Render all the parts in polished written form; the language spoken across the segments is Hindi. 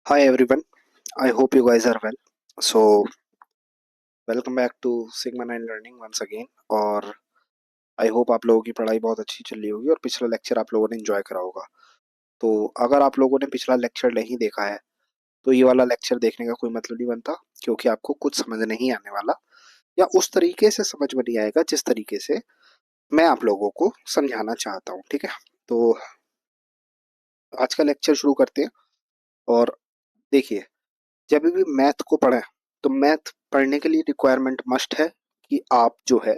Hi everyone, I hope you guys are well. So, welcome back to Sigma 9 Learning once again. और आई होप आप लोगों की पढ़ाई बहुत अच्छी चल रही होगी और पिछला लेक्चर आप लोगों ने एंजॉय करा होगा। तो अगर आप लोगों ने पिछला लेक्चर नहीं देखा है तो ये वाला लेक्चर देखने का कोई मतलब नहीं बनता, क्योंकि आपको कुछ समझ नहीं आने वाला या उस तरीके से समझ में नहीं आएगा जिस तरीके से मैं आप लोगों को समझाना चाहता हूँ। ठीक है, तो आज का लेक्चर शुरू करते हैं। और देखिए, जब भी मैथ को पढ़ें तो मैथ पढ़ने के लिए रिक्वायरमेंट मस्ट है कि आप जो है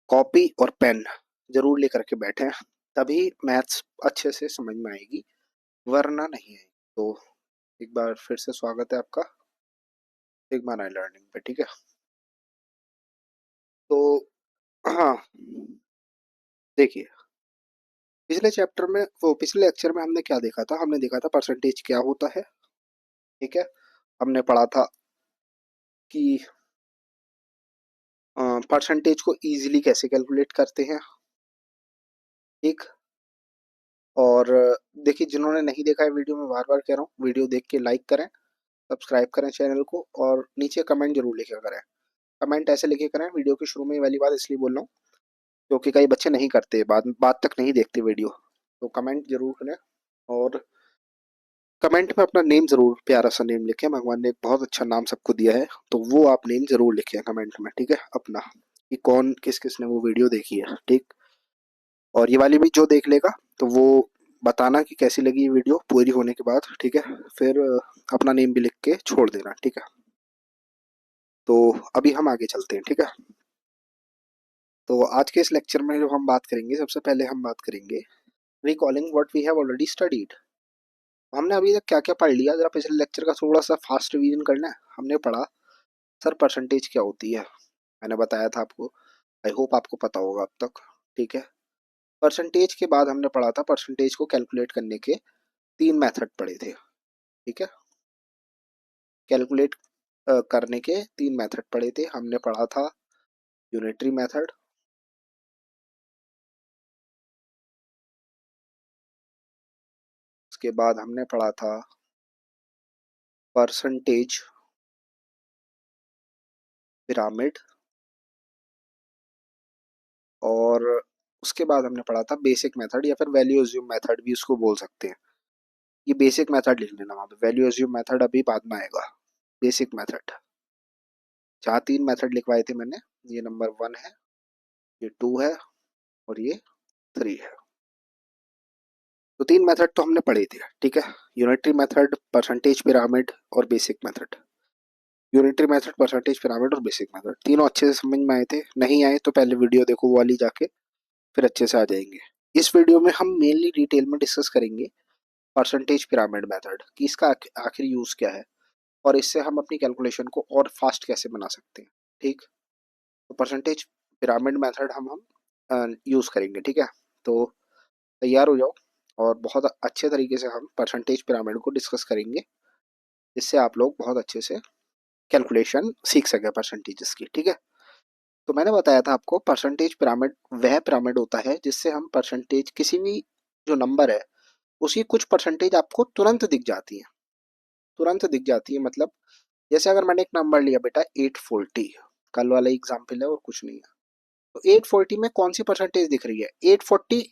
कॉपी और पेन जरूर लेकर के बैठे, तभी मैथ्स अच्छे से समझ में आएगी, वरना नहीं आएगी। तो एक बार फिर से स्वागत है आपका सिग्मा नाइन लर्निंग पे। ठीक है, तो हाँ, देखिए, पिछले चैप्टर में वो पिछले लेक्चर में हमने क्या देखा था? हमने देखा था परसेंटेज क्या होता है। ठीक है, हमने पढ़ा था कि परसेंटेज को इजीली कैसे कैलकुलेट करते हैं। ठीक, और देखिए, जिन्होंने नहीं देखा है वीडियो, में बार बार कह रहा हूँ, वीडियो देख के लाइक करें, सब्सक्राइब करें चैनल को, और नीचे कमेंट जरूर लिखा करें। कमेंट ऐसे लिखे करें, वीडियो की शुरू में ये वाली बात इसलिए बोल रहा हूँ क्योंकि कई बच्चे नहीं करते, बाद तक नहीं देखते वीडियो। तो कमेंट जरूर करें, और कमेंट में अपना नेम जरूर, प्यारा सा नेम लिखें। भगवान ने एक बहुत अच्छा नाम सबको दिया है, तो वो आप नेम जरूर लिखें कमेंट में। ठीक है, अपना, कि कौन किस किस ने वो वीडियो देखी है। ठीक, और ये वाली भी जो देख लेगा तो वो बताना कि कैसी लगी ये वीडियो पूरी होने के बाद। ठीक है, फिर अपना नेम भी लिख के छोड़ देना। ठीक है, तो अभी हम आगे चलते हैं। ठीक है, तो आज के इस लेक्चर में जो हम बात करेंगे, सबसे पहले हम बात करेंगे recalling what we have already studied. हमने अभी तक क्या क्या पढ़ लिया, जरा पिछले लेक्चर का थोड़ा सा फास्ट रिवीजन करना है। हमने पढ़ा सर परसेंटेज क्या होती है, मैंने बताया था आपको, आई होप आपको पता होगा अब तक। ठीक है, परसेंटेज के बाद हमने पढ़ा था परसेंटेज को कैलकुलेट करने के तीन मेथड पढ़े थे। ठीक है, कैलकुलेट करने के तीन मेथड पढ़े थे। हमने पढ़ा था यूनिटरी मेथड, उसके बाद हमने पढ़ा था परसेंटेज पिरामिड, और उसके बाद हमने पढ़ा था बेसिक मेथड, या फिर वैल्यू अज्यूम मेथड भी उसको बोल सकते हैं। ये बेसिक मेथड लिख लेना वहाँ पे, वैल्यू अज्यूम मेथड अभी बाद में आएगा। बेसिक मेथड, जहाँ तीन मेथड लिखवाए थे मैंने, ये नंबर 1 है, ये 2 है, और ये 3 है। तो तीन मेथड तो हमने पढ़े थे। ठीक है, यूनिटरी मेथड, परसेंटेज पिरामिड और basic method. Unitary method, percentage pyramid और बेसिक मेथड, तीनों अच्छे से समझ में आए थे? नहीं आए तो पहले वीडियो देखो वो वाली जाके, फिर अच्छे से आ जाएंगे। इस वीडियो में हम मेनली डिटेल में डिस्कस करेंगे परसेंटेज पिरामिड मेथड कि इसका आखिर यूज क्या है, और इससे हम अपनी कैलकुलेशन को और फास्ट कैसे बना सकते हैं। ठीक, तो परसेंटेज पिरामिड मेथड हम यूज करेंगे। ठीक है, तो तैयार हो जाओ, और बहुत अच्छे तरीके से हम परसेंटेज पिरामिड को डिस्कस करेंगे, जिससे आप लोग बहुत अच्छे से कैलकुलेशन सीख सके परसेंटेजेस की। ठीक है, तो मैंने बताया था आपको परसेंटेज पिरामिड वह पिरामिड होता है जिससे हम परसेंटेज, किसी भी जो नंबर है उसकी कुछ परसेंटेज आपको तुरंत दिख जाती है। तुरंत दिख जाती है मतलब, जैसे अगर मैंने एक नंबर लिया बेटा 840, कल वाला एग्जाम्पल है और कुछ नहीं है, तो 840 में कौन सी परसेंटेज दिख रही है? 840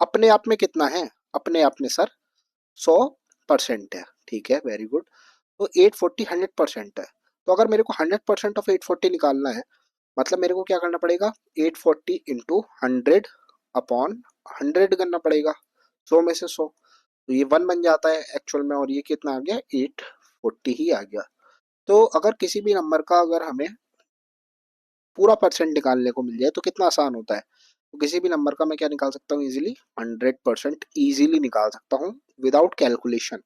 अपने आप में कितना है? अपने आप में सर 100% है। ठीक है, वेरी गुड। तो 840 100% है। तो अगर मेरे को 100% ऑफ 840 निकालना है, मतलब मेरे को क्या करना पड़ेगा? 840 इंटू 100 अपॉन 100 करना पड़ेगा, 100 में से 100। तो ये 1 बन जाता है एक्चुअल में, और ये कितना आ गया? 840 ही आ गया। तो अगर किसी भी नंबर का अगर हमें पूरा परसेंट निकालने को मिल जाए तो कितना आसान होता है। तो किसी भी नंबर का मैं क्या निकाल सकता हूँ इजीली? 100% इजीली निकाल सकता हूँ विदाउट कैलकुलेशन।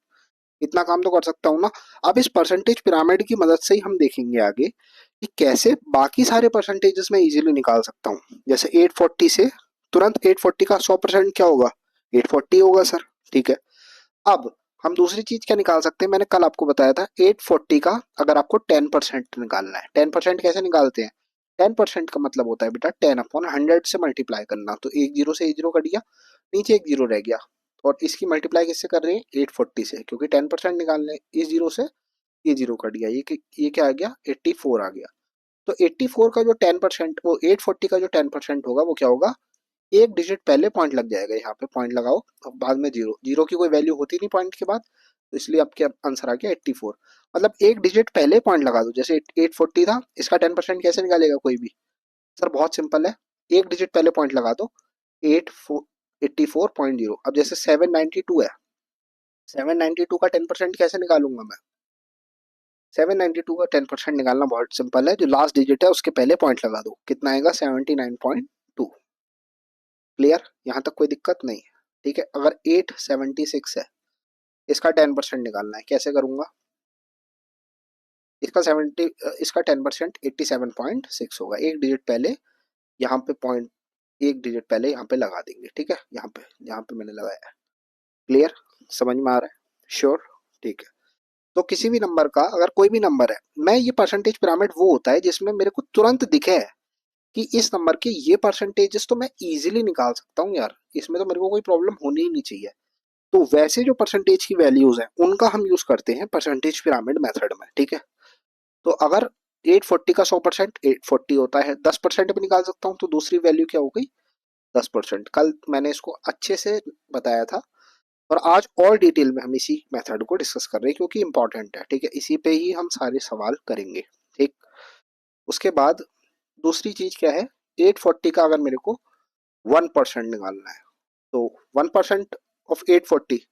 इतना काम तो कर सकता हूँ ना। अब इस परसेंटेज पिरामिड की मदद से ही हम देखेंगे आगे कि कैसे बाकी सारे परसेंटेजेस में इजीली निकाल सकता हूँ। जैसे 840 से तुरंत 840 का 100% क्या होगा? 840 होगा सर। ठीक है, अब हम दूसरी चीज क्या निकाल सकते हैं? मैंने कल आपको बताया था 840 का अगर आपको 10% निकालना है। 10% कैसे निकालते हैं? 10% का मतलब होता है बेटा 10 अपॉन 100 से मल्टीप्लाई करना। तो एक जीरो से एक जीरो कट गया, नीचे एक जीरो रह गया, और इसकी मल्टीप्लाई किससे कर रहे हैं 840 से, क्योंकि 10% निकालने इस जीरो से ये जीरो कट गया, ये क्या आ गया 84 आ गया। तो 84 का जो 10% वो 840 का जो 10% होगा वो क्या होगा, एक डिजिट पहले पॉइंट लग जाएगा, यहाँ पे पॉइंट लगाओ और बाद में जीरो, जीरो की कोई वैल्यू होती नहीं पॉइंट के बाद, तो इसलिए आपके आंसर आ गया 84। मतलब एक डिजिट पहले पॉइंट लगा दो, जैसे 840 था, इसका 10% कैसे निकालेगा कोई भी, सर बहुत सिंपल है, एक डिजिट पहले पॉइंट लगा दो, 84.0। अब जैसे 792 है, 792 का 10% कैसे निकालूंगा मैं, 792 का 10% निकालना बहुत सिंपल है, जो लास्ट डिजिट है उसके पहले पॉइंट लगा दो, कितना आएगा 79.2। क्लियर, यहाँ तक कोई दिक्कत नहीं है। ठीक है, अगर 876 है, इसका 10% निकालना है, कैसे करूंगा, इसका 70, इसका 10% 87.6 होगा, एक डिजिट पहले यहाँ पे पॉइंट, एक डिजिट पहले यहाँ पे लगा देंगे। ठीक है, यहाँ पे मैंने लगाया है। क्लियर, समझ में आ रहा है, श्योर। ठीक है, तो किसी भी नंबर का अगर कोई भी नंबर है, मैं ये परसेंटेज पिरामिड वो होता है जिसमें मेरे को तुरंत दिखे कि इस नंबर के ये परसेंटेजेस तो मैं इजीली निकाल सकता हूँ यार, इसमें तो मेरे को कोई प्रॉब्लम होनी ही नहीं चाहिए। तो वैसे जो परसेंटेज की वैल्यूज हैं उनका हम यूज करते हैं परसेंटेज पिरामिड मेथड में। ठीक है, तो अगर 840 का 100% 840 होता है, 10% भी निकाल सकता हूँ, तो दूसरी वैल्यू क्या हो गई 10%। कल मैंने इसको अच्छे से बताया था, और आज और डिटेल में हम इसी मेथड को डिस्कस कर रहे हैं क्योंकि इंपॉर्टेंट है। ठीक है, इसी पे ही हम सारे सवाल करेंगे। ठीक, उसके बाद दूसरी चीज क्या है, 840 का अगर मेरे को 1% निकालना है, तो 1% ऑफ 840,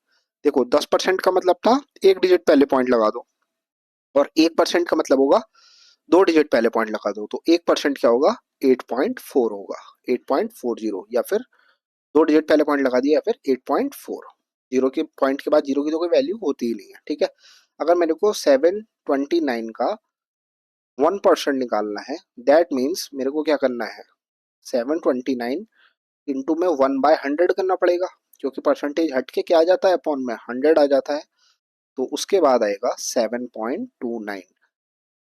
देखो 10% का मतलब था एक डिजिट पहले पॉइंट लगा दो, और 1% का मतलब होगा दो डिजिट पहले पॉइंट लगा दो, तो 1% क्या होगा 8.4 होगा, 8.40, या फिर दो डिजिट पहले पॉइंट लगा दिया या फिर 8.4। जीरो के पॉइंट के बाद जीरो की तो कोई वैल्यू होती ही नहीं है। ठीक है, अगर मेरे को 729 का 1% निकालना है, दैट मीन्स मेरे को क्या करना है, 729 इंटू में 1/100 करना पड़ेगा, क्योंकि परसेंटेज हट के क्या आ जाता है अपॉन में 100 आ जाता है, तो उसके बाद आएगा 7.29।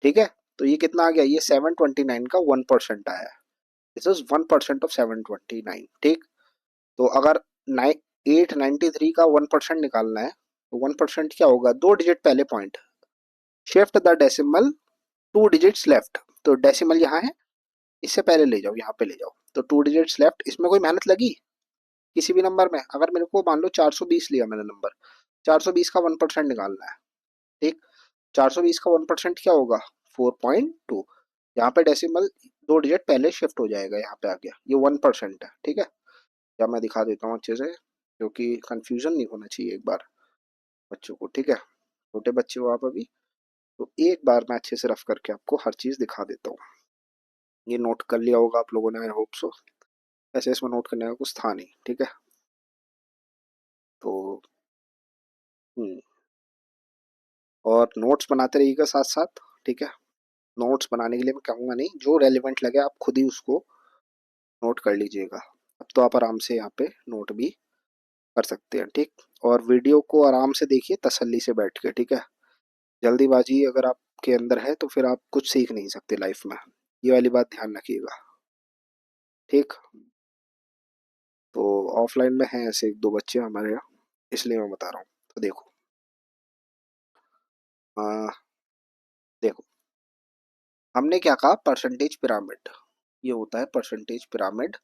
ठीक है, तो ये कितना आ गया, ये 729 का 1% आया है, दिस इज 1% ऑफ 729। ठीक, तो अगर 893 का 1% निकालना है, तो 1% क्या होगा, दो डिजिट पहले point, shift the decimal 2 digits left, तो डेसिमल यहाँ है, इससे पहले ले जाओ, यहाँ पे ले जाओ, तो 2 डिजिट्स लेफ्ट। इसमें कोई मेहनत लगी किसी भी नंबर में, अगर मेरे को मान लो 420 लिया मैंने नंबर, 420 का 1% निकालना है। ठीक, 420 का 1% क्या होगा 4.2, यहाँ पे डेसिमल दो डिजिट पहले शिफ्ट हो जाएगा, यहाँ पे आ गया, ये 1% है। ठीक है, या मैं दिखा देता हूँ अच्छे से, क्योंकि कंफ्यूजन नहीं होना चाहिए एक बार बच्चों को। ठीक है, छोटे बच्चे हो आप अभी, तो एक बार मैं अच्छे से रफ करके आपको हर चीज दिखा देता हूँ। ये नोट कर लिया होगा आप लोगों ने, आई होप सो, ऐसे इसमें नोट करने का कुछ था नहीं। ठीक है, तो हम्म, और नोट्स बनाते रहिएगा साथ साथ। ठीक है, नोट्स बनाने के लिए मैं कहूँगा नहीं, जो रेलिवेंट लगे आप खुद ही उसको नोट कर लीजिएगा। अब तो आप आराम से यहाँ पे नोट भी कर सकते हैं। ठीक, और वीडियो को आराम से देखिए तसल्ली से बैठ के। ठीक है, जल्दीबाजी अगर आपके अंदर है तो फिर आप कुछ सीख नहीं सकते लाइफ में, ये वाली बात ध्यान रखिएगा। ठीक, तो ऑफलाइन में हैं ऐसे एक दो बच्चे हमारे यहाँ, इसलिए मैं बता रहा हूँ। तो देखो, आ, देखो हमने क्या कहा, परसेंटेज पिरामिड, ये होता है परसेंटेज पिरामिड।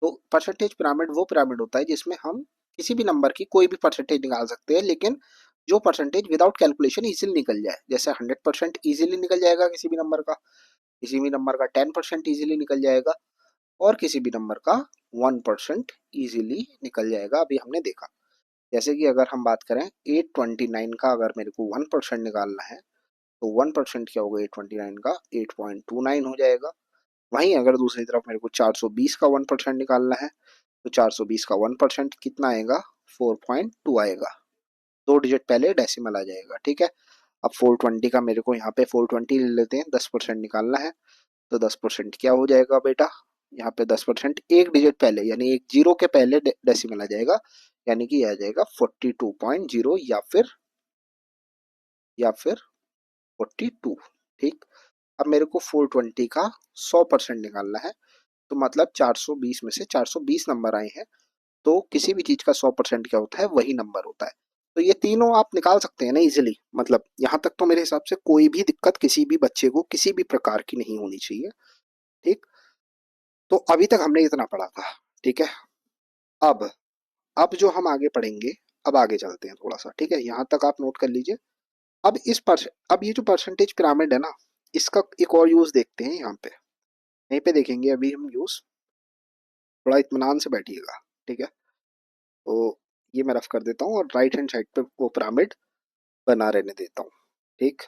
तो परसेंटेज पिरामिड वो पिरामिड होता है जिसमें हम किसी भी नंबर की कोई भी परसेंटेज निकाल सकते हैं, लेकिन जो परसेंटेज विदाउट कैलकुलेशन इजीली निकल जाए, जैसे 100% इजीली निकल जाएगा किसी भी नंबर का, किसी भी नंबर का 10% इजीली निकल जाएगा, और किसी भी नंबर का 1% इजीली निकल जाएगा। अभी हमने देखा, जैसे कि अगर हम बात करें 829 का, अगर मेरे को 1% निकालना है, तो 1% क्या होगा 829 का 8.29 हो जाएगा। वहीं अगर दूसरी तरफ मेरे को 420 का 1% निकालना है, तो 420 का 1% कितना आएगा 4.2 आएगा, दो डिजिट पहले डेसिमल आ जाएगा। ठीक है, अब 420 का मेरे को यहाँ पे 420 ले लेते हैं, 10% निकालना है, तो 10% क्या हो जाएगा बेटा, यहाँ पे 10% एक डिजिट पहले, यानी एक जीरो के पहले डेसिमल आ जाएगा, यानी कि आ जाएगा 42.0, या फिर 42। ठीक, अब मेरे को 420 का 100% निकालना है, तो मतलब 420 में से 420 नंबर आए हैं, तो किसी भी चीज का 100% क्या होता है, वही नंबर होता है। तो ये तीनों आप निकाल सकते हैं ना इजिली। मतलब यहाँ तक तो मेरे हिसाब से कोई भी दिक्कत किसी भी बच्चे को किसी भी प्रकार की नहीं होनी चाहिए। ठीक। तो अभी तक हमने इतना पढ़ा था। ठीक है। अब अब जो हम आगे पढ़ेंगे, अब आगे चलते हैं थोड़ा सा। ठीक है, यहाँ तक आप नोट कर लीजिए। अब ये जो परसेंटेज पिरामिड है ना, इसका एक और यूज देखते हैं यहाँ पे। यहीं पे देखेंगे अभी हम यूज। थोड़ा इत्मीनान से बैठिएगा। ठीक है। तो ये मैं रफ कर देता हूँ और राइट हैंड साइड पे वो पिरामिड बना रहने देता हूँ। ठीक।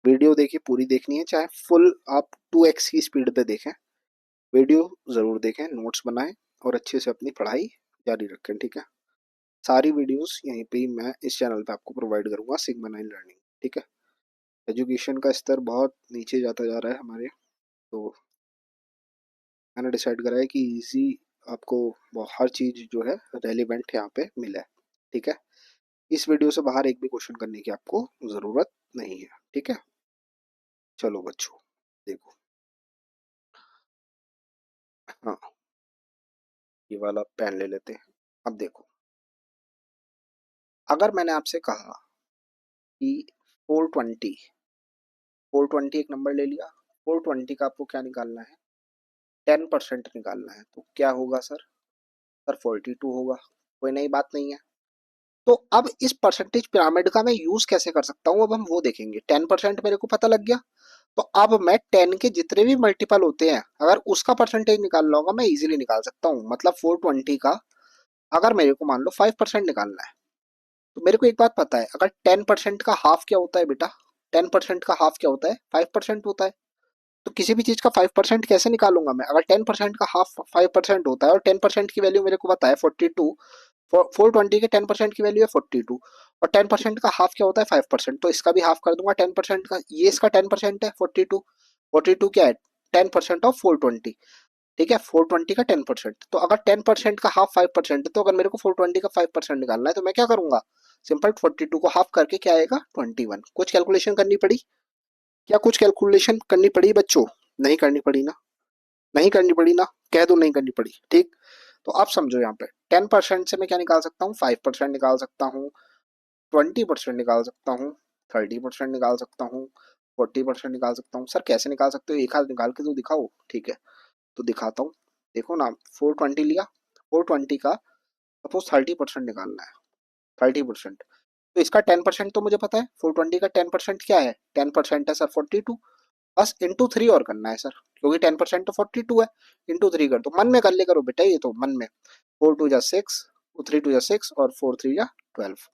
वीडियो देखिए, पूरी देखनी है, चाहे फुल आप 2x की स्पीड पे देखें, वीडियो जरूर देखें, नोट्स बनाएं और अच्छे से अपनी पढ़ाई जारी रखें। ठीक है। सारी वीडियोस यहीं पे ही मैं इस चैनल पे आपको प्रोवाइड करूंगा, सिग्मा 9 लर्निंग। ठीक है। एजुकेशन का स्तर बहुत नीचे जाता जा रहा है हमारे यहाँ, तो मैंने डिसाइड करा है कि इजी आपको हर चीज़ जो है रेलिवेंट यहाँ पे मिले। ठीक है। इस वीडियो से बाहर एक भी क्वेश्चन करने की आपको ज़रूरत नहीं है। ठीक है। चलो बच्चों, देखो। हाँ, ये वाला पेन ले लेते हैं। अब देखो, अगर मैंने आपसे कहा कि 420, 420 एक नंबर ले लिया, 420 का आपको क्या निकालना है, 10% निकालना है, तो क्या होगा सर? सर 42 होगा। कोई नई बात नहीं है। तो अब इस परसेंटेज पिरामिड का मैं यूज कैसे कर सकता हूँ, अब हम वो देखेंगे। 10% मेरे को पता लग गया, तो अब मैं 10 के जितने भी मल्टीपल होते हैं, अगर उसका परसेंटेज निकालना होगा, मैं इजीली निकाल सकता हूँ। मतलब 420 का अगर मेरे को मान लो 5% निकालना है, तो मेरे को एक बात पता है, अगर 10% का हाफ क्या होता है बेटा, 10% का हाफ क्या होता है, 5% होता है। तो किसी भी चीज का 5% कैसे निकालूंगा मैं, अगर 10% का हाफ 5% होता है और 10% की वैल्यू मेरे को पता है 42, 420 के 10% की वैल्यू है 42, और 10% का हाफ क्या होता है 5%, तो इसका भी हाफ कर दूंगा 10% का। ये इसका 10% है 42, 42 क्या है, 10% ऑफ 420। ठीक है, 420 का 10%, तो अगर 10% का हाफ 5% है, तो अगर मेरे को 420 का 5% निकालना है, तो मैं क्या करूंगा, सिंपल 42 को हाफ करके क्या आएगा 21। कुछ कैलकुलेशन करनी पड़ी क्या, कुछ कैलकुलेशन करनी पड़ी बच्चों? नहीं करनी पड़ी ना, नहीं करनी पड़ी ना, कह दो नहीं करनी पड़ी। ठीक। तो आप समझो, यहाँ पे 10% से मैं क्या निकाल सकता हूँ, 5% निकाल सकता हूँ, 20% निकाल सकता हूँ, 30% निकाल सकता हूँ, 40% निकाल सकता हूँ। सर कैसे निकाल सकते हो, एक हाथ निकाल के तो दिखाओ। ठीक है, तो दिखाता हूँ। देखो ना, 420 लिया, 420 का सपोज 30% निकालना है, 30%। तो इसका 10% तो मुझे पता है, 420 का 10% क्या है, 10% है सर 42। बस इंटू 3 और करना है सर, क्योंकि 10% तो 42 है। इंटू 3 कर दो, मन में कर ले करो बेटा, ये तो मन में। 4 2 जा 6, 3 2 जा 6 और 4 3 जा 12,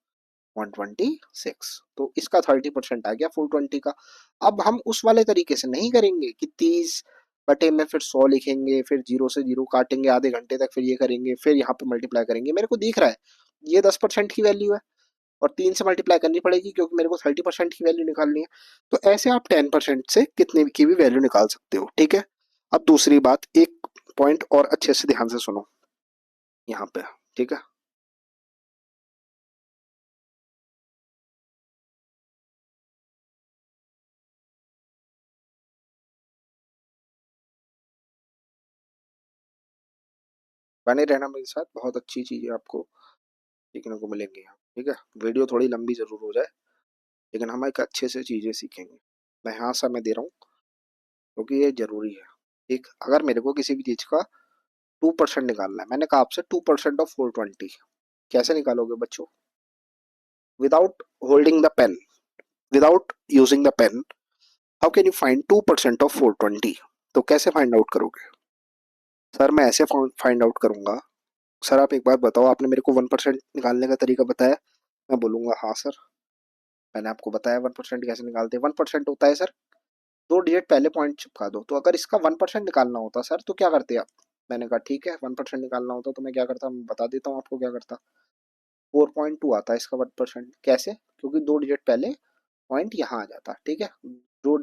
126। तो इसका 30% आ गया 420 का। अब हम उस वाले तरीके से नहीं करेंगे कि 30 बटे में फिर 100 लिखेंगे, फिर जीरो से जीरो काटेंगे आधे घंटे तक, फिर ये करेंगे, फिर यहाँ पे मल्टीप्लाई करेंगे। मेरे को दिख रहा है ये 10% की वैल्यू है, और 3 से मल्टीप्लाई करनी पड़ेगी क्योंकि मेरे को 30% की वैल्यू निकालनी है। तो ऐसे आप 10% से कितने की भी वैल्यू निकाल सकते हो। ठीक है। अब दूसरी बात, एक पॉइंट और अच्छे से ध्यान से सुनो यहाँ पे। ठीक है। बने रहना मेरे साथ, बहुत अच्छी चीजें आपको सीखने को मिलेंगी यहाँ। ठीक है। वीडियो थोड़ी लंबी जरूर हो जाए, लेकिन हम एक अच्छे से चीजें सीखेंगे। मैं यहाँ समय दे रहा हूँ क्योंकि ये जरूरी है। ठीक। अगर मेरे को किसी भी चीज का 2% निकालना है, मैंने कहा आपसे 2% ऑफ 420, कैसे निकालोगे बच्चों? Without holding the pen, without using the pen, how can you find 2% of 420? तो कैसे फाइंड आउट करोगे? सर मैं ऐसे फाइंड आउट करूंगा। सर आप एक बात बताओ, आपने मेरे को 1% निकालने का तरीका बताया, मैं बोलूंगा हाँ सर, मैंने आपको बताया 1% कैसे निकालते हैं। 1% होता है सर, 2 डिजिट पहले पॉइंट चिपका दो। तो अगर इसका 1% निकालना होता सर, तो क्या करते आप? मैंने कहा ठीक है, 1% निकालना होता तो मैं क्या करता, मैं बता देता हूँ आपको क्या करता। 4.2 आता है इसका 1%। कैसे? क्योंकि 2 डिजिट पहले पॉइंट यहाँ आ जाता। ठीक है। जो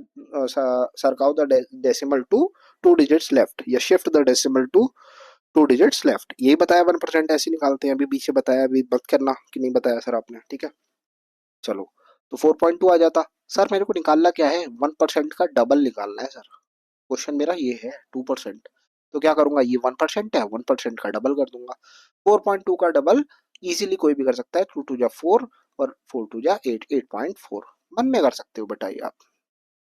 सरकाउ the decimal to 2 digits left, या shift the decimal to 2 digits left, यही बताया 1% ऐसे निकालते हैं। अभी पीछे बताया, अभी मत करना कि नहीं बताया सर आपने। ठीक है। चलो, तो 4.2 आ जाता। सर मेरे को निकालना क्या है, 1% का डबल निकालना है सर। क्वेश्चन मेरा ये है, 2%। तो क्या करूंगा, ये 1% है, 1% का डबल कर दूंगा। 4.2 का डबल इजीली कोई भी कर सकता है, 2 2 जा 4 और 4 2 जा 8, 8.4 मन में कर सकते हो बेटा ये आप।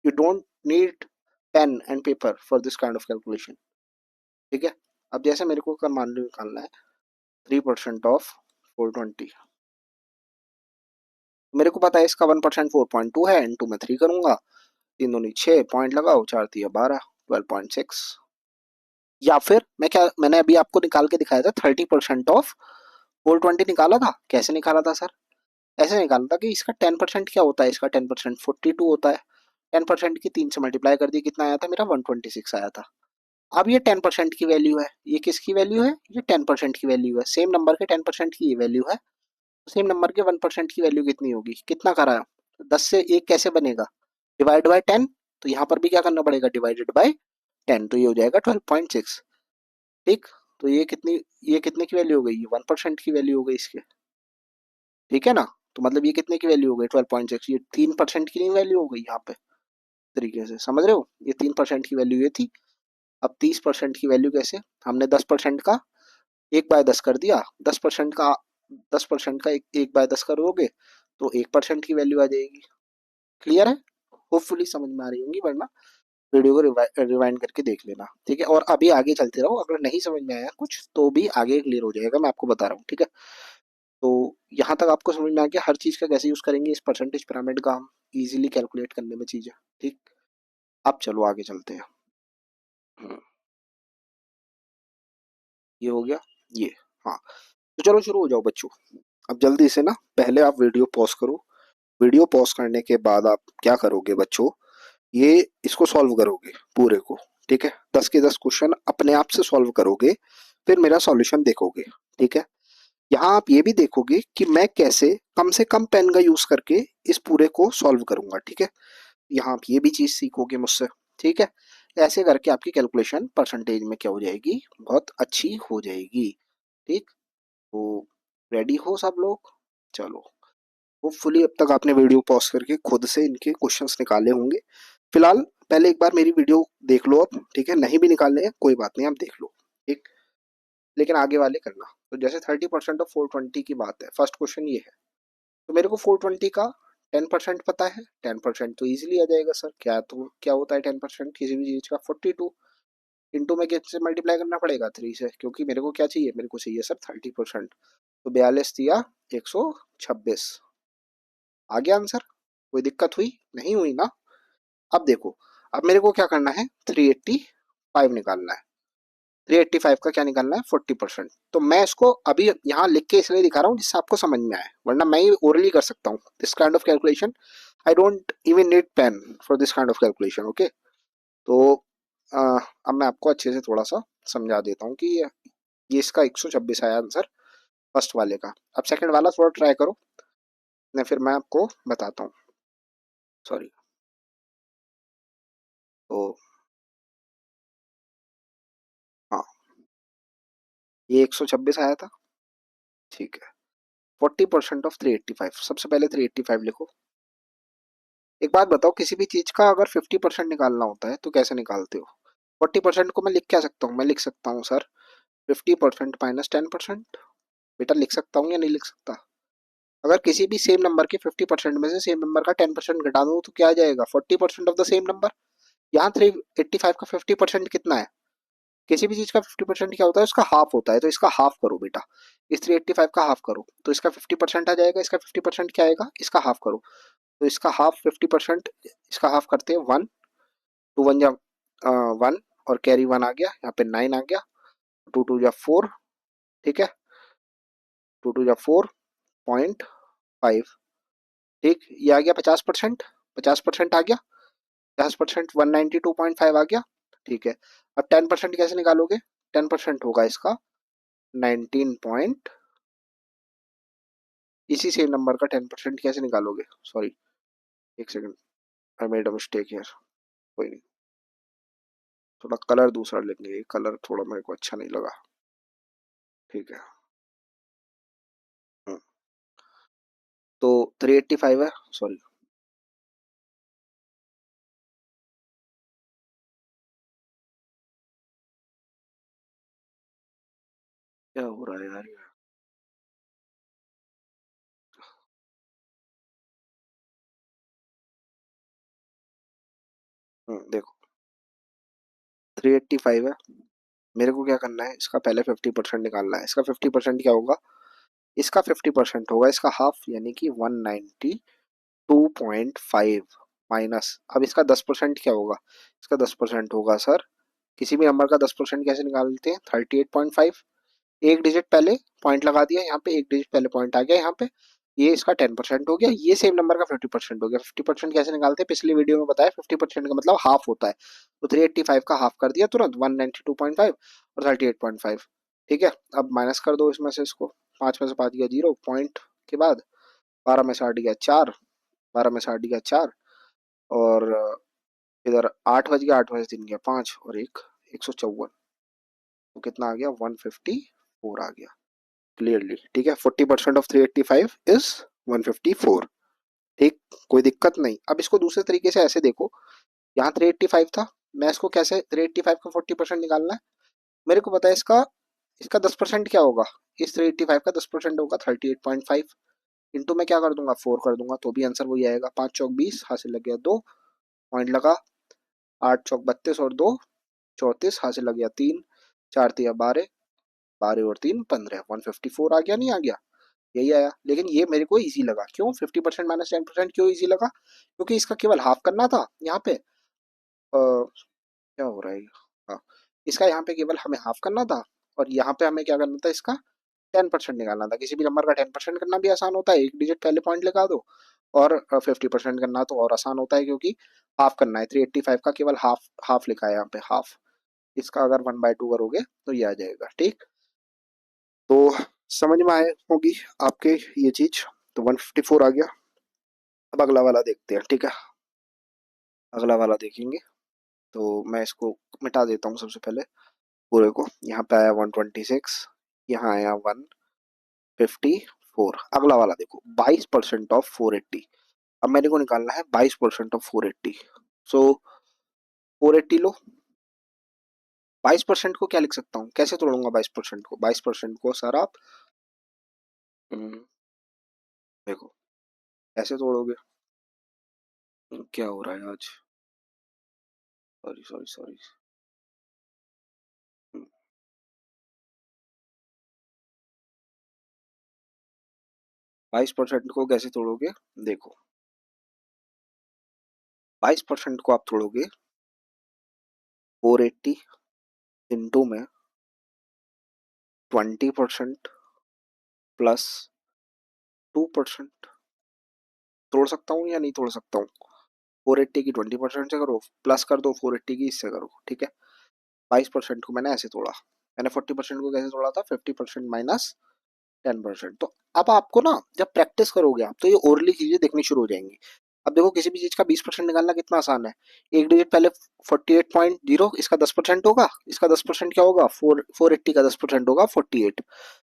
You don't need pen and paper for this kind of calculation, ठीक है। अब जैसे मेरे को मान लो निकालना है 3% ऑफ 420, मेरे को पता है इसका 1% 4.2 है, इंटू में 3 करूंगा, 3 दूनी 6 पॉइंट लगाओ, 4 3 12, 12.6। या फिर मैंने अभी आपको निकाल के दिखाया था 30% ऑफ 420 निकाला था। कैसे निकाला था सर, ऐसे निकाला था कि इसका 10% क्या होता है, इसका 10% 42 होता है। 10% की 3 से मल्टीप्लाई कर दी, कितना आया था मेरा, 126 आया था। अब ये 10% की वैल्यू है, ये किसकी वैल्यू है, ये 10% की वैल्यू है। सेम नंबर के 10% की ये वैल्यू है, सेम नंबर के 1% की वैल्यू कितनी होगी, कितना करा, 10 से 1 कैसे बनेगा, डिवाइड बाय 10। तो यहाँ पर भी क्या करना पड़ेगा, डिवाइडेड बाय 10, तो ये हो जाएगा 12.6, ठीक। तो ये कितने की वैल्यू हो गई, ये 1% की वैल्यू हो गई इसके, ठीक है ना। तो मतलब ये कितने की वैल्यू हो गई, 12.6, ये 3% की नहीं वैल्यू हो गई यहाँ पे, तरीके से समझ रहे हो, ये 3% की वैल्यू ये थी। अब 30% की वैल्यू कैसे, हमने 10% का 1/10 कर दिया, 10% का 10% का 1/10 करोगे तो 1% की वैल्यू आ जाएगी। क्लियर है, होपफुली समझ में आ रही होंगी, वरना वीडियो को रिवाइंड करके देख लेना, ठीक है। और अभी आगे चलते रहो, अगर नहीं समझ में आया कुछ तो भी आगे क्लियर हो जाएगा, मैं आपको बता रहा हूँ, ठीक है। तो यहाँ तक आपको समझ में आ गया हर चीज का कैसे यूज करेंगे इस परसेंटेज पिरामिड का हम इजीली कैलकुलेट करने में चीजें, ठीक। अब चलो आगे चलते हैं। हम्म, ये हो गया ये, हाँ। तो चलो शुरू हो जाओ बच्चों। अब जल्दी से ना पहले आप वीडियो पॉज करो। वीडियो पॉज करने के बाद आप क्या करोगे बच्चों, ये इसको सॉल्व करोगे पूरे को, ठीक है। 10 के 10 क्वेश्चन अपने आप से सॉल्व करोगे, फिर मेरा सॉल्यूशन देखोगे, ठीक है। यहाँ आप ये भी देखोगे कि मैं कैसे कम से कम पेन का यूज करके इस पूरे को सॉल्व करूंगा, ठीक है। यहाँ आप ये भी चीज सीखोगे मुझसे, ठीक है। ऐसे करके आपकी कैलकुलेशन परसेंटेज में क्या हो जाएगी, बहुत अच्छी हो जाएगी, ठीक। तो रेडी हो सब लोग, चलो। होपफुली अब तक आपने वीडियो पॉज करके खुद से इनके क्वेश्चंस निकाले होंगे। फिलहाल पहले एक बार मेरी वीडियो देख लो अब, ठीक है। नहीं भी निकालने हैं कोई बात नहीं, आप देख लो, ठीक। लेकिन आगे वाले करना। तो जैसे 30% ऑफ 420 की बात है, फर्स्ट क्वेश्चन ये है। तो मेरे को 420 का 10% पता है, 10% तो इजीली आ जाएगा सर। क्या होता है 10% किसी भी चीज का, 42। इंटू में किससे मल्टीप्लाई करना पड़ेगा, 3 से, क्योंकि मेरे को क्या चाहिए, मेरे को चाहिए सर 30%। तो 42 दिया 126, आ गया आंसर। कोई दिक्कत हुई, नहीं हुई ना। अब देखो, अब मेरे को क्या करना है, 385 निकालना है। 385 का क्या निकालना है, 40%। तो मैं इसको अभी यहाँ लिख के इसलिए दिखा रहा हूँ जिससे आपको समझ में आए, वरना मैं ओरली कर सकता हूँ this kind of calculation. I don't even need pen for this kind of calculation, okay. तो अब मैं आपको अच्छे से थोड़ा सा समझा देता हूँ कि ये इसका 126 आया आंसर फर्स्ट वाले का। अब सेकंड वाला थोड़ा ट्राई करो, नहीं फिर मैं आपको बताता हूँ, सॉरी। तो हाँ, ये 126 आया था, ठीक है। 40% ऑफ 385, सबसे पहले 385 लिखो। एक बात बताओ, किसी भी चीज का अगर 50% निकालना होता है तो कैसे निकालते हो। 40% को मैं लिख क्या सकता हूँ, मैं लिख सकता हूँ सर 50% माइनस 10%। बेटा लिख सकता हूँ या नहीं लिख सकता। अगर किसी भी सेम नंबर के 50% में से सेम नंबर का 10% घटा दूं तो क्या आ जाएगा, 40% ऑफ द सेम नंबर। यहाँ 385 का 50% कितना है, किसी भी चीज का 50% क्या होता है, उसका हाफ होता है। तो इसका हाफ करो बेटा, इस 385 का हाफ करो तो इसका 50% आ जाएगा। इसका 50% क्या आएगा, इसका हाफ करो तो इसका हाफ 50%, इसका हाफ करते हैं 1, 2 1 जा 1 और कैरी 1 आ गया, यहाँ पे 9 आ गया, 2 2 जा 4, ठीक है। 2 2 जा 4.5, ठीक। ये आ गया 50%, 50% आ गया, 50% 192.5 आ गया, ठीक है। अब 10% कैसे निकालोगे, 10% होगा इसका 19 पॉइंट, इसी सेम नंबर का 10% कैसे निकालोगे, सॉरी एक second, I made a mistake here, कोई नहीं। थोड़ा कलर दूसरा लेंगे, ये कलर थोड़ा मेरे को अच्छा नहीं लगा, ठीक है। हम्म, तो 385 है, सॉरी। यार ये। देखो 385 है, मेरे को क्या करना है, इसका पहले 50% निकालना है। इसका 50% क्या होगा, इसका 50% होगा इसका हाफ, यानी कि 192.5 माइनस, अब इसका 10% क्या होगा, इसका 10% होगा सर, किसी भी नंबर का 10% कैसे निकालते हैं, 38.5, एक डिजिट पहले पॉइंट लगा दिया यहाँ पे, एक डिजिट पहले पॉइंट आ गया यहाँ पे, ये इसका 10% हो गया, ये सेम नंबर का 50% हो गया। 50% कैसे निकालते हैं, पिछली वीडियो में बताया, 50% का मतलब हाफ होता है, तो 385 का हाफ कर दिया तुरंत, 192.5 और 38.5। ठीक है, अब माइनस कर दो इसमें से इसको, 5 में से 5 गया 0 पॉइंट के बाद, 12 में से 8 गया 4, 12 में से 8 गया 4, और इधर 8 बज गया, 8 में से 3 गया 5 और एक 154, तो कितना आ गया, 154 आ गया क्लियरली। ठीक है, 40% ऑफ 385 इज 154। ठीक, कोई दिक्कत नहीं। अब इसको दूसरे तरीके से ऐसे देखो, यहाँ 385 था, मैं इसको कैसे 385 का 40% निकालना है, मेरे को पता है इसका, इसका 10% क्या होगा, इस 385 का 10% होगा 38.5, इंटू में क्या कर दूंगा 4 कर दूंगा, तो भी आंसर वही आएगा। 5 चौक 20, हासिल लग गया 2 पॉइंट लगा, 8 चौक 32 और 2 34, हासिल लग गया 3, 4 तिया 12, 12 और 3 15, 154 आ गया, नहीं आ गया, यही आया। लेकिन ये मेरे को इजी लगा, क्यों 50% माइनस 10% क्यों इजी लगा, क्योंकि इसका केवल हाफ करना था यहाँ पे, क्या हो रहा है, हाँ, इसका यहाँ पे केवल हमें हाफ करना था, और यहाँ पे हमें क्या करना था, इसका 10% निकालना था। किसी भी नंबर का 10% करना भी आसान होता है, एक डिजिट पहले पॉइंट लगा दो, और 50% करना तो और आसान होता है, क्योंकि हाफ करना है। 385 का केवल हाफ, हाफ लिखा है यहाँ पे, हाफ, इसका अगर 1/2 करोगे तो ये आ जाएगा। ठीक, तो समझ में आए होगी आपके ये चीज, तो 154 आ गया। अब अगला वाला देखते हैं। ठीक है, अगला वाला देखेंगे, तो मैं इसको मिटा देता हूँ सबसे पहले पूरे को। यहाँ पे आया 126, यहाँ आया 154। अगला वाला देखो, 22% ऑफ 480। अब मेरे को निकालना है 22% ऑफ 480। सो 480 लो, 22% को क्या लिख सकता हूँ, कैसे तोड़ूंगा 22% को, 22% को सर आप देखो ऐसे तोड़ोगे, क्या हो रहा है आज, सॉरी सॉरी सॉरी, 22% को कैसे तोड़ोगे, देखो 22% को आप तोड़ोगे 480 इंटू में 20% प्लस 2%। तोड़ सकता हूँ या नहीं तोड़ सकता हूँ, 480 की 20% से करो, प्लस कर दो 480 की इससे करो। ठीक है, 22% को मैंने ऐसे तोड़ा, मैंने 40% को कैसे तोड़ा था, 50% माइनस 10%। तो अब आपको ना जब प्रैक्टिस करोगे आप, तो ये ओरली चीजें देखनी शुरू हो जाएंगी। अब देखो किसी भी चीज का 20% निकालना कितना आसान है, एक डिजिट पहले 48.0, इसका 10% होगा, इसका 10% क्या होगा, 480 का 10% होगा 48,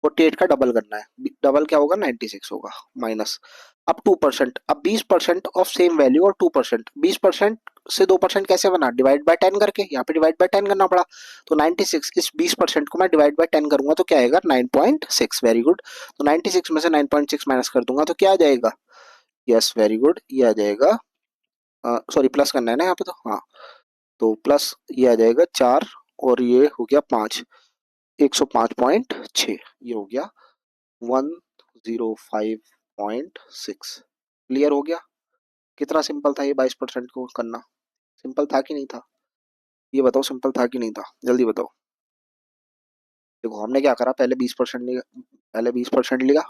48 का डबल करना है, डबल क्या होगा 96 होगा, माइनस, अब 2%, अब 20% ऑफ सेम वैल्यू और 2%, 20% से 2% कैसे बना, डिवाइड बाय 10 करके, यहाँ पे डिवाइड बाय 10 करना पड़ा, तो 96, इस 20% को मैं डिवाइड बाय 10 करूंगा तो क्या आएगा 9.6, वेरी गुड। तो 96 में से 9.6 माइनस कर दूंगा तो क्या आ जाएगा, यस वेरी गुड, ये आ जाएगा, सॉरी प्लस करना है ना यहाँ पे, तो हाँ, तो प्लस ये आ जाएगा 4, और ये हो गया 5, 105.6, ये हो गया 105.6। क्लियर हो गया, कितना सिंपल था ये 22% को करना, सिंपल था कि नहीं था, ये बताओ सिंपल था कि नहीं था, जल्दी बताओ। देखो हमने क्या करा, पहले 20% लिया, पहले 20% लिया,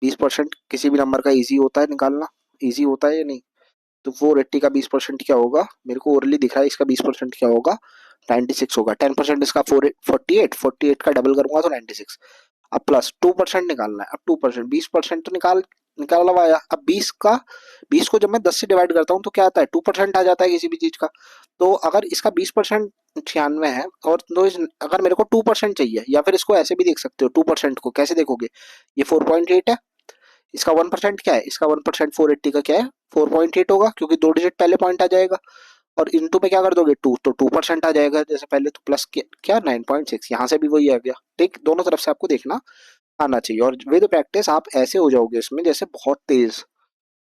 20% किसी भी नंबर का इजी होता है निकालना, इजी होता है या नहीं, तो 480 का 20% क्या होगा, मेरे को ओरली दिख रहा है, इसका 20% क्या होगा 96 होगा, 10% इसका 48, 48 का डबल करूंगा तो 96। अब प्लस 2% निकालना है, अब 2%, 20% तो निकाला हुआ आया, अब 20 का, 20 को जब मैं 10 से डिवाइड करता हूँ तो क्या आता है 2% आ जाता है किसी भी चीज का। तो अगर इसका 20% 96 है, और तो अगर मेरे को 2% चाहिए, या फिर इसको ऐसे भी देख सकते हो, 2% को कैसे देखोगे, ये 4.8 है, इसका 1% क्या है, इसका 1% 480 का क्या है 4.8 होगा, क्योंकि दो डिजिट पहले पॉइंट आ जाएगा, और इनटू पे क्या कर दोगे 2, तो 2% आ जाएगा जैसे पहले, तो प्लस क्या 9.6, यहाँ से भी वही आ गया। ठीक, दोनों तरफ से आपको देखना आना चाहिए, और विद प्रैक्टिस आप ऐसे हो जाओगे इसमें जैसे बहुत तेज।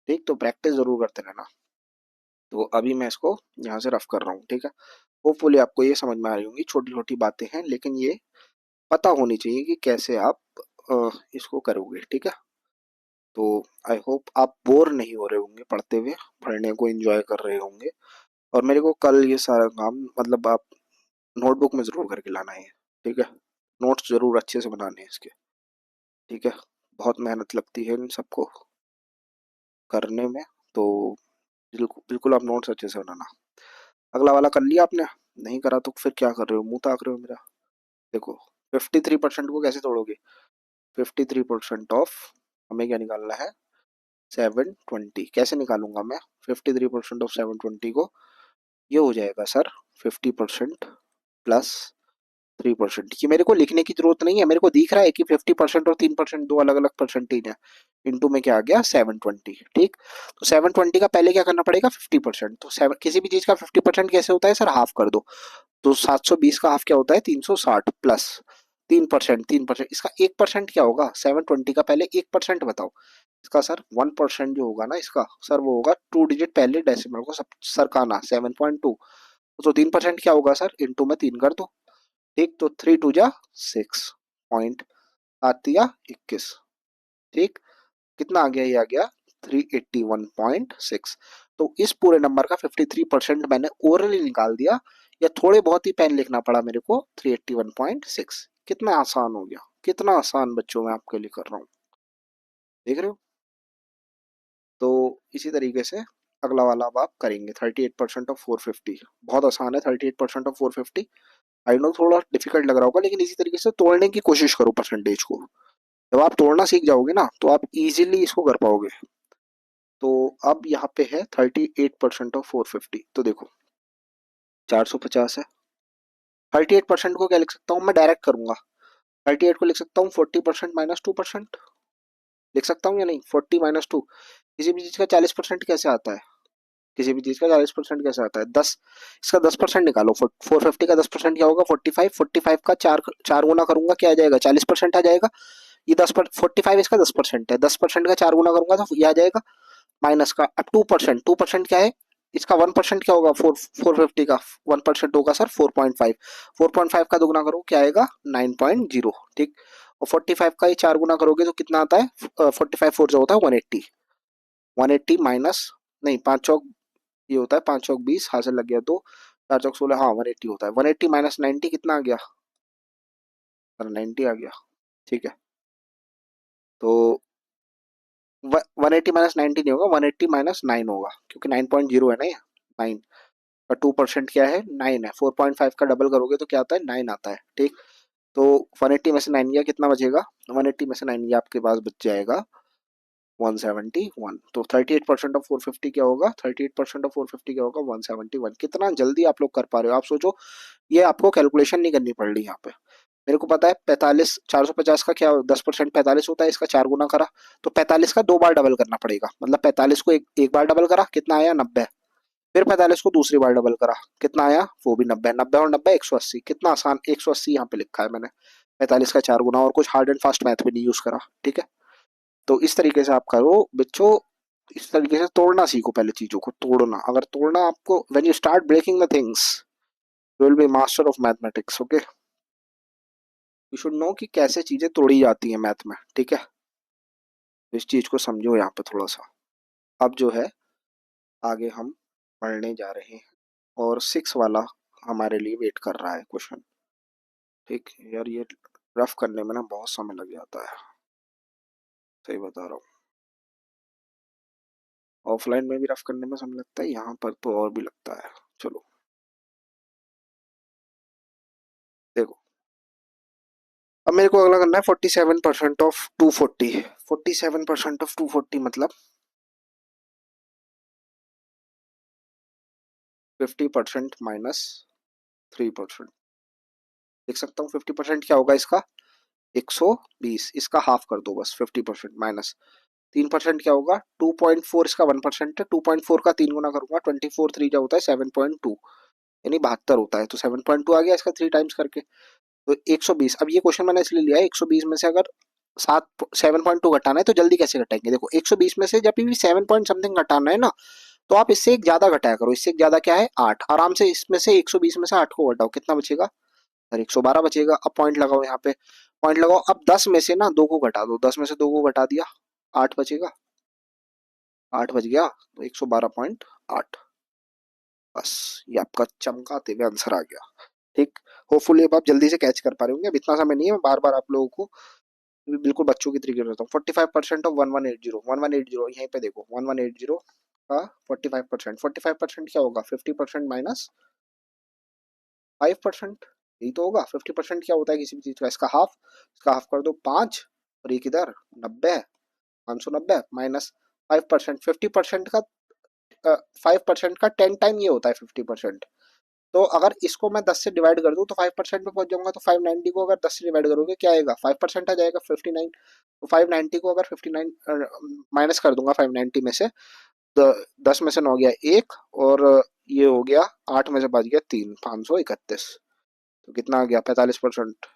ठीक, तो प्रैक्टिस जरूर करते रहना। तो अभी मैं इसको यहाँ से रफ कर रहा हूँ, ठीक है। होपफुली आपको ये समझ में आ रही होंगी, छोटी छोटी बातें हैं लेकिन ये पता होनी चाहिए कि कैसे आप इसको करोगे, ठीक है। तो आई होप आप बोर नहीं हो रहे होंगे पढ़ते हुए, पढ़ने को एंजॉय कर रहे होंगे। और मेरे को कल ये सारा काम मतलब आप नोटबुक में जरूर करके लाना है, ठीक है। नोट्स जरूर अच्छे से बनाने हैं इसके, ठीक है। बहुत मेहनत लगती है इन सबको करने में, तो बिल्कुल बिल्कुल आप नोट्स अच्छे से बनाना। अगला वाला कर लिया आपने? नहीं करा तो फिर क्या कर रहे हो, मुंह ताक रहे हो मेरा। देखो 53% को कैसे तोड़ोगे? 53% ऑफ, हमें क्या निकालना है, 720। कैसे निकालूंगा मैं 53% ऑफ 720 को? ये हो जाएगा सर 50% प्लस 3%। ये मेरे को लिखने की जरूरत नहीं है, मेरे को दिख रहा है कि 50% और 3% दो अलग अलग परसेंटेज है। इंटू में क्या आ गया 720। ठीक, तो 720 का पहले क्या करना पड़ेगा 50%। तो किसी भी चीज का 50% कैसे होता है सर, हाफ कर दो। तो 720 का हाफ क्या होता है 360 प्लस 3%। 3%, इसका 1% क्या होगा 720 का, पहले 1% बताओ इसका सर। 1% जो होगा ना इसका सर, वो होगा 2 डिजिट पहले डेसिमल को सब सरकाना 7.2। तो 3% क्या होगा सर, इंटू में 3 कर दो। ठीक, तो 3 टू जा 6 पॉइंट आती या 21। ठीक, कितना आ गया, ये आ गया 381.6। तो इस पूरे नंबर का 53% मैंने ओरली निकाल दिया, या थोड़े बहुत ही पेन लिखना पड़ा मेरे को 381.6। कितना आसान हो गया, कितना आसान बच्चों मैं आपके लिए कर रहा हूँ, देख रहे हो। तो इसी तरीके से अगला वाला अब आप करेंगे 38% ऑफ 450। बहुत आसान है 38% ऑफ 450। आई नो थोड़ा डिफिकल्ट लग रहा होगा, लेकिन इसी तरीके से तोड़ने की कोशिश करो परसेंटेज को। जब आप तोड़ना सीख जाओगे ना तो आप इजीली इसको कर पाओगे। तो अब यहाँ पे है 38% ऑफ 450। तो देखो 450 है। 38% को क्या लिख सकता हूँ मैं, डायरेक्ट करूंगा। 38 को लिख सकता हूँ 40% माइनस 2%। लिख सकता हूँ या नहीं, 40 - 2। किसी भी चीज का 40% कैसे आता है, किसी भी चीज का 40% कैसे आता है, 10। इसका 10% निकालो, 450 का 10% क्या होगा 45। 45 का चार चार गुना करूंगा क्या आ जाएगा, 40% आ जाएगा। ये 45 इसका 10% है, 10% का 4 गुना करूंगा तो ये आ जाएगा माइनस का। अब 2%, 2% क्या है, इसका 1% क्या होगा, 450 का 1% होगा सर 4.5। 4.5 का दुगुना करो क्या आएगा 9.0। ठीक, और 45 का ये 4 गुना करोगे तो कितना आता है, 45 4 जो होता है 180। 180 माइनस, नहीं 5 चौक, ये होता है 5 चौक 20, हासिल लग गया 2, 4 चौक 16, हाँ 180 होता है। 180 माइनस 90 कितना आ गया सर, 90 आ गया। ठीक है, तो 180 माइनस 90 नहीं होगा, 180 माइनस 9 होगा, क्योंकि 9.0 है ना ये 9। और 2% क्या है 9 है, 4.5 का डबल करोगे तो क्या आता है 9 आता है। ठीक, तो 180 में से 9 गया कितना बचेगा, 180 में से 9 गया आपके पास बच जाएगा 171। तो 38% ऑफ 450 क्या होगा, 38% ऑफ 450 क्या होगा 171। कितना जल्दी आप लोग कर पा रहे हो, आप सोचो। ये आपको कैलकुलेशन नहीं करनी पड़ रही यहाँ पे। मेरे को पता है 45, 450 का क्या 10% 45 होता है, इसका 4 गुना करा तो 45 का 2 बार डबल करना पड़ेगा। मतलब 45 को एक बार डबल करा कितना आया 90। फिर 45 को दूसरी बार डबल करा कितना आया, वो भी 90। 90 और 90 180। कितना आसान, 180 यहाँ पे लिखा है मैंने। 45 का 4 गुना, और कुछ हार्ड एंड फास्ट मैथ भी नहीं यूज करा। ठीक है, तो इस तरीके से आप करो बच्चों। इस तरीके से तोड़ना सीखो, पहले चीजों को तोड़ना। अगर तोड़ना आपको, when you start breaking the things you will be master of mathematics. Okay, you should know कि कैसे चीजें तोड़ी जाती हैं मैथ में। ठीक है, इस चीज को समझो यहाँ पे थोड़ा सा। अब जो है आगे हम पढ़ने जा रहे हैं, और 6 वाला हमारे लिए वेट कर रहा है क्वेश्चन। ठीक यार, ये रफ करने में ना बहुत समय लग जाता है, सही बता रहा हूँ। ऑफलाइन में भी रफ करने में समय लगता है, यहाँ पर तो और भी लगता है। चलो देखो, अब मेरे को अगला करना है 47% ऑफ 240। 47% ऑफ 240 मतलब 50% माइनस 3%। लिख सकता हूँ 50% क्या होगा इसका 120। इसका हाफ कर दो बस, 50% माइनस 3% क्या होगा 2.4, इसका 1% है, 2.4 का 3 गुना करूंगा 24, 3 क्या होता है 7.2, यानी 72 होता है। तो 7.2 आ गया इसका 3 टाइम्स करके। तो 120, अब ये क्वेश्चन मैंने इसलिए लिया है 120 में से अगर 7.2 घटाना है तो जल्दी कैसे घटाएंगे। देखो 120 में से जब भी 7 पॉइंट समथिंग घटाना है ना, तो आप इससे एक ज्यादा घटाया करो। इससे एक ज्यादा क्या है 8, आराम से इसमें से 120 में से 8 को घटाओ, कितना बचेगा, और 112 बचेगा। अब पॉइंट लगाओ यहाँ पे, पॉइंट लगाओ। अब 10 में से ना 2 को घटा दो, 10 में से 2 को घटा दिया, 8 बचेगा, 8 बच गया, तो 112.8। बस ये आपका चमकाते हुए आंसर आ गया। ठीक, होपफुली अब आप जल्दी से कैच कर पा रहे होंगे। अब इतना समय नहीं है, मैं बार बार आप लोगों को बिल्कुल बच्चों की तरीके से बताता हूँ। 45% ऑफ 1180, 1180 यहीं पे देखो 1180 का 45%, 45% क्या होगा 50% माइनस 5%, यही तो होगा। 50% क्या होता है किसी भी चीज का, इसका हाफ कर दो 5, और एक इधर 90, 590 माइनस 5%, 50% का 5% का 10 टाइम ये होता है 50%। तो अगर इसको मैं 10 से डिवाइड कर दूं तो 5% पे पहुंच जाऊंगा। तो 590 को अगर 10 से डिवाइड करोगे क्या आएगा 5% आ जाएगा 59। तो 590 को अगर 59 माइनस कर दूंगा 590 में से, तो 10 में से 9 गया एक, और ये हो गया 8 में से बच गया 3, 531। तो कितना आ गया 45%।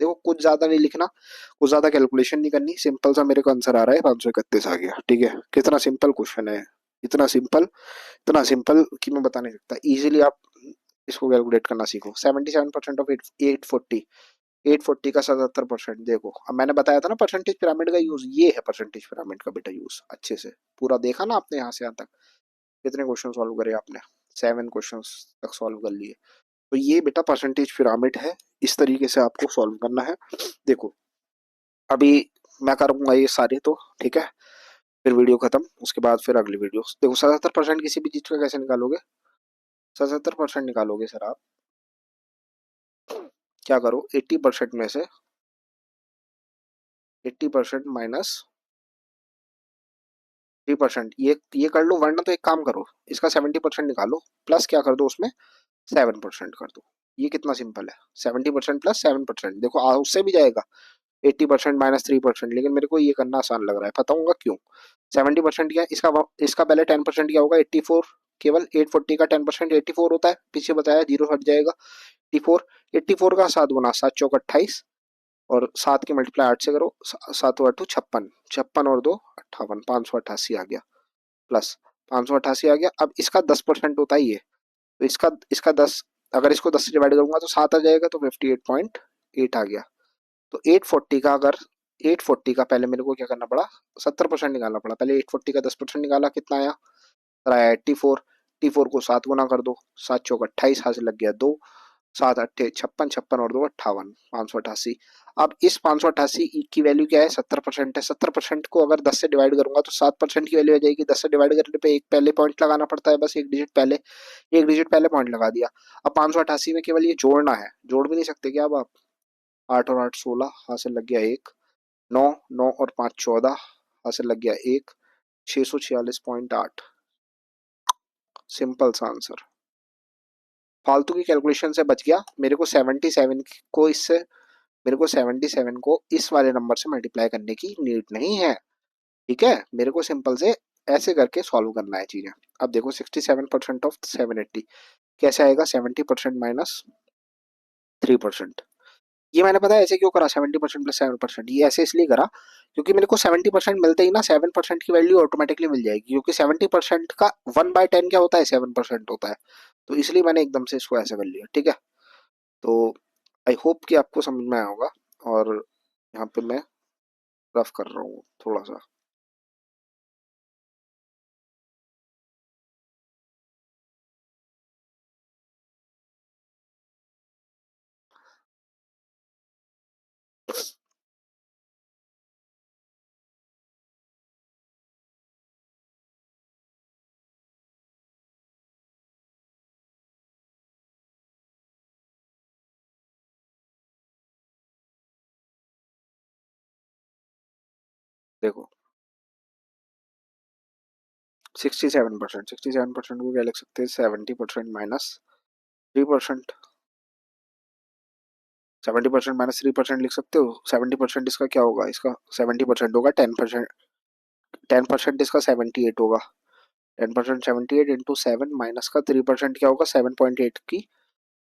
देखो कुछ ज्यादा नहीं लिखना, कुछ ज्यादा कैलकुलेशन नहीं करनी, सिंपल सा मेरे को आंसर आ रहा है 531 आ गया। ठीक है, कितना सिंपल क्वेश्चन है, इतना सिंपल, इतना सिंपल कि मैं बता नहीं सकता। इजीली आप इसको कैलकुलेट करना सीखो। 77% ऑफ 840, 840 का 77%। देखो अब मैंने बताया था ना परसेंटेज पिरामिड का यूज, ये है परसेंटेज पिरामिड का बेटा यूज। अच्छे से पूरा देखा ना आपने यहाँ से यहाँ तक, कितने क्वेश्चन सॉल्व करे आपने, 7 क्वेश्चन तक सॉल्व कर लिए। तो ये बेटा परसेंटेज पिरामिड है, इस तरीके से आपको सॉल्व करना है। देखो अभी मैं करूंगा ये सारे तो, ठीक है, फिर वीडियो खत्म, उसके बाद फिर अगली वीडियो। देखो 77% किसी भी चीज का कैसे निकालोगे, 77% निकालोगे सर आप, क्या करो 80% में से 80% माइनस 3%, ये कर लो, वरना तो एक काम करो, इसका 70% निकालो, प्लस क्या कर दो उसमें 7% कर दो। ये कितना सिंपल है, 70% प्लस 7%। देखो उससे भी जाएगा 80% माइनस 3%, लेकिन मेरे को ये करना आसान लग रहा है, बताऊंगा क्यों। 70% क्या है इसका, इसका पहले 10% क्या होगा 84, केवल 840 का 10% 84 होता है, पीछे बताया, जीरो हट जाएगा। 84, 84 का 7 गुना, 7 चौक 28, और 7 की मल्टीप्लाई 8 से करो, 7 8 56, 56 और 2 58, 588 आ गया, प्लस 588 आ गया। अब इसका 10% होता ही है, तो इसका इसका 10, अगर इसको 10 से डिवाइड करूंगा तो 7 आ जाएगा, तो 58.8 आ गया। तो 840 का अगर, 840 का पहले मेरे को क्या करना पड़ा, 70% निकालना पड़ा। पहले 840 का 10% निकाला, कितना आया, सर आया 84। 84 को 7 गुना कर दो, 7 चौक 28, हाथ से लग गया 2, 7 अट्ठे 56, 56 और 2 58, 588। अब इस 588 की वैल्यू क्या है 70% है। 70% को अगर 10 से डिवाइड करूंगा तो 7% की वैल्यू आ जाएगी। 10 से डिवाइड करने पे एक पहले पॉइंट लगाना पड़ता है, बस एक डिजिट पहले, एक डिजिट पहले पॉइंट लगा दिया। अब 588 में केवल ये जोड़ना है, जोड़ भी नहीं सकते क्या अब आप, 8 और 8 16, हाथ से लग गया एक, 9, 9 और 5 14, हाथ से लग गया एक, 646.8। सिंपल सा आंसर, फालतू की कैलकुलेशन से बच गया। मेरे को 77 को इससे, मेरे को 77 को इस वाले नंबर से मल्टीप्लाई करने की नीड नहीं है। ठीक है, मेरे को सिंपल से ऐसे करके सॉल्व करना है चीजें। अब देखो 67% ऑफ 780 कैसे आएगा, 70% माइनस 3%। ये मैंने पता है ऐसे क्यों करा, 70% प्लस 7%, ये ऐसे इसलिए करा क्योंकि मेरे को 70% मिलते ही ना 7% की वैल्यू ऑटोमेटिकली मिल जाएगी, क्योंकि 70% का 1/10 क्या होता है 7% होता है। तो इसलिए मैंने एकदम से इसको ऐसे कर लिया। ठीक है, तो आई होप कि आपको समझ में आया होगा। और यहाँ पे मैं रफ कर रहा हूँ थोड़ा सा। देखो 67%, 67% को क्या लिख सकते हैं 70% माइनस 3%, 70% माइनस 3% लिख सकते हो। 70% इसका क्या होगा, इसका 70% होगा 10%, 10% इसका 78 होगा। 10% 78 इंटू 7 माइनस का 3% क्या होगा 7.8 की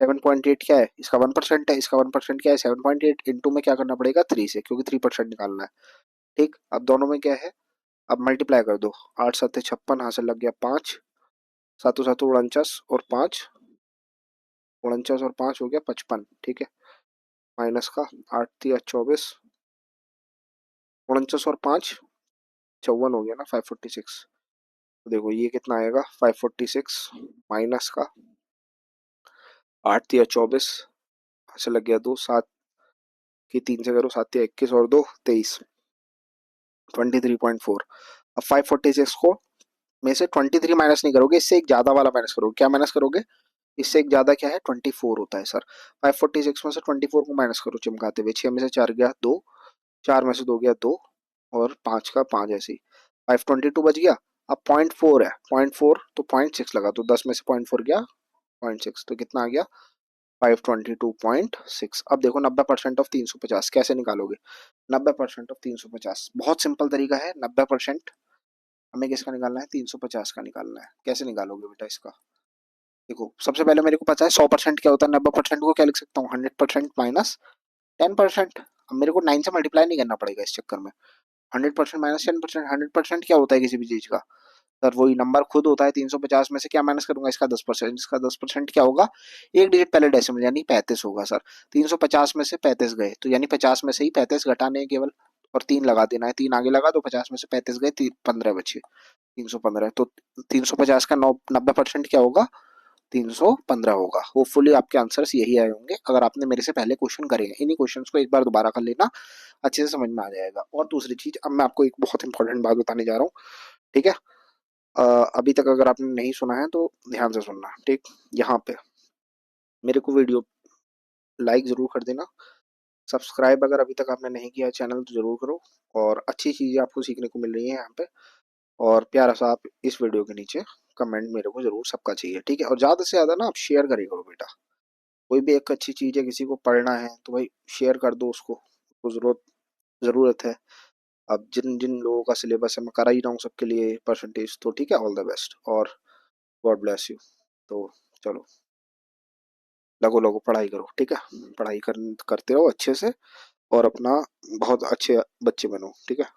7.8 क्या है इसका 1% है, इसका 1% क्या है 7.8 इंटू में क्या करना पड़ेगा 3 से, क्योंकि 3% निकालना है। ठीक, अब दोनों में क्या है, अब मल्टीप्लाई कर दो। 8 7 56, हासिल लग गया 5, सातों सातों 49 और 5, 49 और 5 हो गया 55। ठीक है, माइनस का 8 3 24, 49 और 5 54 हो गया ना 546। तो देखो ये कितना आएगा 546 माइनस का 8 3 24, ऐसे लग गया 2 7 की 3 से करो 7 21 और 2 23, 23.4। अब 546 को में से 23 माइनस नहीं करोगे, इससे एक ज्यादा वाला माइनस करोगे। क्या माइनस करोगे, इससे एक ज्यादा क्या है 24 होता है सर। 546 में से 24 को माइनस करो चिमकाते हुए, 6 में से 4 गया 2, 4 में से 2 गया 2 और 5 का 5 ऐसे ही 522 बच गया। अब 0.4 है, 0.4 तो 0.6 लगा, तो 10 में से 0.4 गया 0.6, तो कितना आ गया 522.6। अब देखो 90% ऑफ 350 कैसे निकालोगे। 90% ऑफ 350 बहुत सिंपल तरीका है। 90% हमें किसका निकालना है 350 का निकालना है। कैसे निकालोगे बेटा इसका, देखो सबसे पहले मेरे को पता है 100% क्या होता है, 90% को क्या लिख सकता हूँ 100% माइनस 10%। अब मेरे को 9 से मल्टीप्लाई नहीं करना पड़ेगा इस चक्कर में। 100% माइनस 10%, 100% क्या होता है किसी भी चीज का, सर वही नंबर खुद होता है। 350 में से क्या माइनस करूंगा इसका 10%, इसका 10% क्या होगा, एक डिजिट पहले डेसिमल यानी 35 होगा सर। 350 में से 35 गए तो यानी 50 में से ही 35 घटाने हैं केवल, और 3 लगा देना है, 3 आगे लगा तो 50 में से 35 गए 15 बचे 315। तो 350 का 90% क्या होगा 315 होगा। होपफुली आपके आंसर्स यही आए होंगे अगर आपने मेरे से पहले क्वेश्चन करे हैं। इन्हीं क्वेश्चंस को एक बार दोबारा कर लेना, अच्छे से समझ में आ जाएगा। और दूसरी चीज, अब मैं आपको एक बहुत इंपॉर्टेंट बात बताने जा रहा हूँ। ठीक है, अ, अभी तक अगर आपने नहीं सुना है तो ध्यान से सुनना। ठीक, यहाँ पे मेरे को वीडियो लाइक जरूर कर देना, सब्सक्राइब अगर अभी तक आपने नहीं किया चैनल तो जरूर करो, और अच्छी चीजें आपको सीखने को मिल रही है यहाँ पे। और प्यारा सा आप इस वीडियो के नीचे कमेंट मेरे को जरूर सबका चाहिए। ठीक है, और ज्यादा से ज्यादा ना आप शेयर करिए करो बेटा। कोई भी एक अच्छी चीज है किसी को पढ़ना है तो भाई शेयर कर दो उसको, जरूरत जरूरत है। अब जिन जिन लोगों का सिलेबस है मैं करा ही रहा हूँ सबके लिए परसेंटेज, तो ठीक है, ऑल द बेस्ट और गॉड ब्लेस यू। तो चलो, लगो लगो पढ़ाई करो। ठीक है, पढ़ाई करते रहो अच्छे से, और अपना बहुत अच्छे बच्चे बनो। ठीक है।